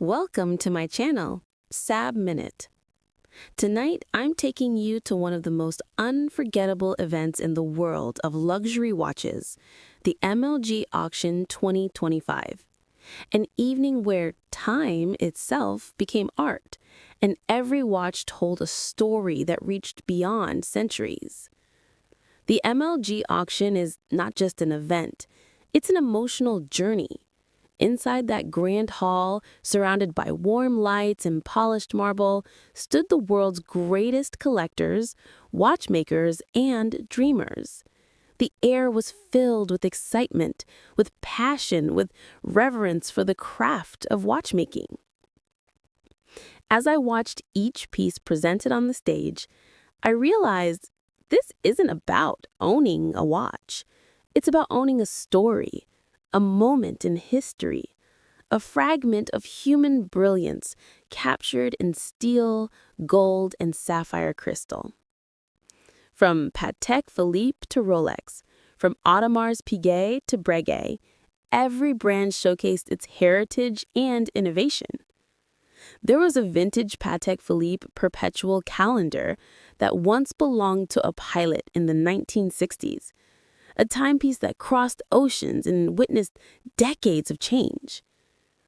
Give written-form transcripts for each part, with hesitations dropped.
Welcome to my channel, SabMinute. Tonight, I'm taking you to one of the most unforgettable events in the world of luxury watches, the MLG Auction 2025. An evening where time itself became art, and every watch told a story that reached beyond centuries. The MLG Auction is not just an event, it's an emotional journey. Inside that grand hall, surrounded by warm lights and polished marble, stood the world's greatest collectors, watchmakers, and dreamers. The air was filled with excitement, with passion, with reverence for the craft of watchmaking. As I watched each piece presented on the stage, I realized this isn't about owning a watch. It's about owning a story, a moment in history, a fragment of human brilliance captured in steel, gold, and sapphire crystal. From Patek Philippe to Rolex, from Audemars Piguet to Breguet, every brand showcased its heritage and innovation. There was a vintage Patek Philippe perpetual calendar that once belonged to a pilot in the 1960s, a timepiece that crossed oceans and witnessed decades of change.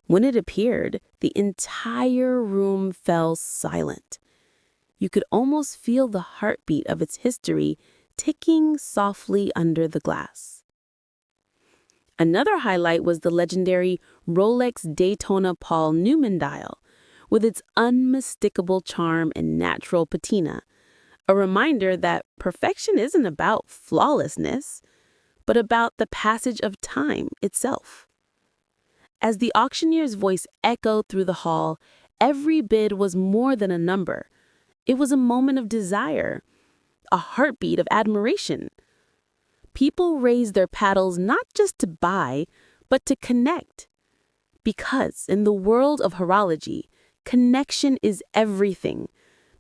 When it appeared, the entire room fell silent. You could almost feel the heartbeat of its history ticking softly under the glass. Another highlight was the legendary Rolex Daytona Paul Newman dial, with its unmistakable charm and natural patina, a reminder that perfection isn't about flawlessness, but about the passage of time itself. As the auctioneer's voice echoed through the hall, every bid was more than a number. It was a moment of desire, a heartbeat of admiration. People raised their paddles not just to buy, but to connect. Because in the world of horology, connection is everything,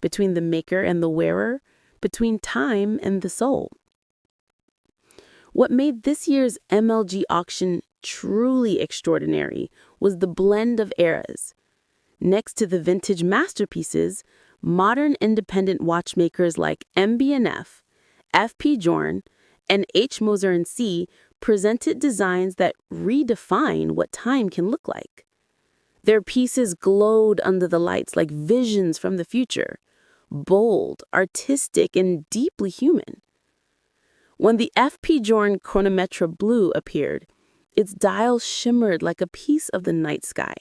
between the maker and the wearer, between time and the soul. What made this year's MLG auction truly extraordinary was the blend of eras. Next to the vintage masterpieces, modern independent watchmakers like MB&F, FP Journe, and Moser Cie presented designs that redefine what time can look like. Their pieces glowed under the lights like visions from the future, bold, artistic, and deeply human. When the FP Journe Chronometra Blue appeared, its dial shimmered like a piece of the night sky.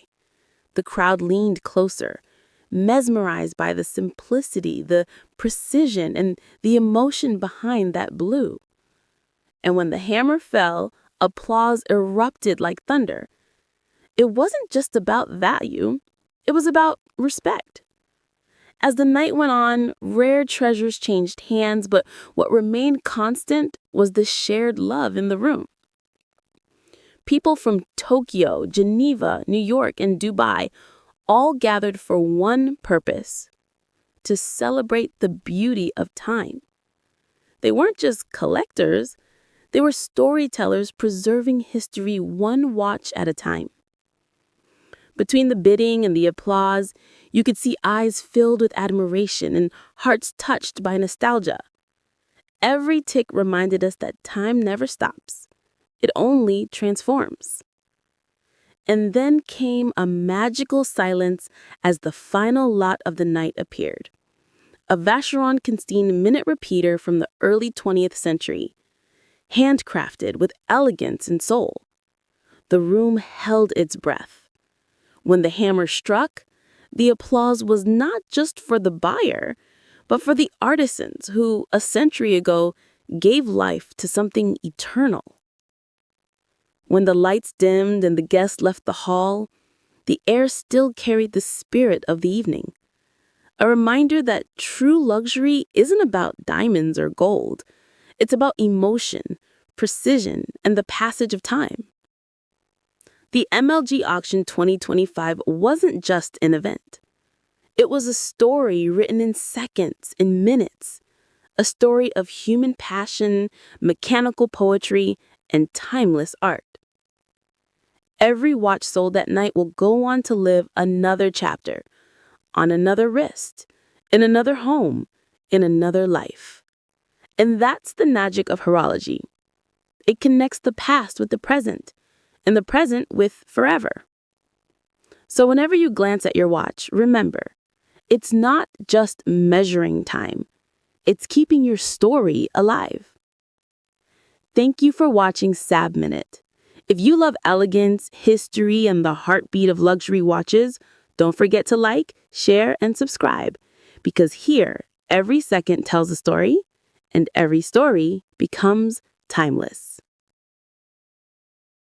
The crowd leaned closer, mesmerized by the simplicity, the precision, and the emotion behind that blue. And when the hammer fell, applause erupted like thunder. It wasn't just about value, it was about respect. As the night went on, rare treasures changed hands, but what remained constant was the shared love in the room. People from Tokyo, Geneva, New York, and Dubai all gathered for one purpose: to celebrate the beauty of time. They weren't just collectors, they were storytellers preserving history one watch at a time. Between the bidding and the applause, you could see eyes filled with admiration and hearts touched by nostalgia. Every tick reminded us that time never stops. It only transforms. And then came a magical silence as the final lot of the night appeared. A Vacheron Constantin minute repeater from the early 20th century, handcrafted with elegance and soul. The room held its breath. When the hammer struck, the applause was not just for the buyer, but for the artisans who, a century ago, gave life to something eternal. When the lights dimmed and the guests left the hall, the air still carried the spirit of the evening. A reminder that true luxury isn't about diamonds or gold. It's about emotion, precision, and the passage of time. The MLG Auction 2025 wasn't just an event. It was a story written in seconds, in minutes. A story of human passion, mechanical poetry, and timeless art. Every watch sold that night will go on to live another chapter, on another wrist, in another home, in another life. And that's the magic of horology. It connects the past with the present, and the present with forever. So whenever you glance at your watch, remember, it's not just measuring time. It's keeping your story alive. Thank you for watching SabMinute. If you love elegance, history, and the heartbeat of luxury watches, don't forget to like, share, and subscribe, because here, every second tells a story, and every story becomes timeless.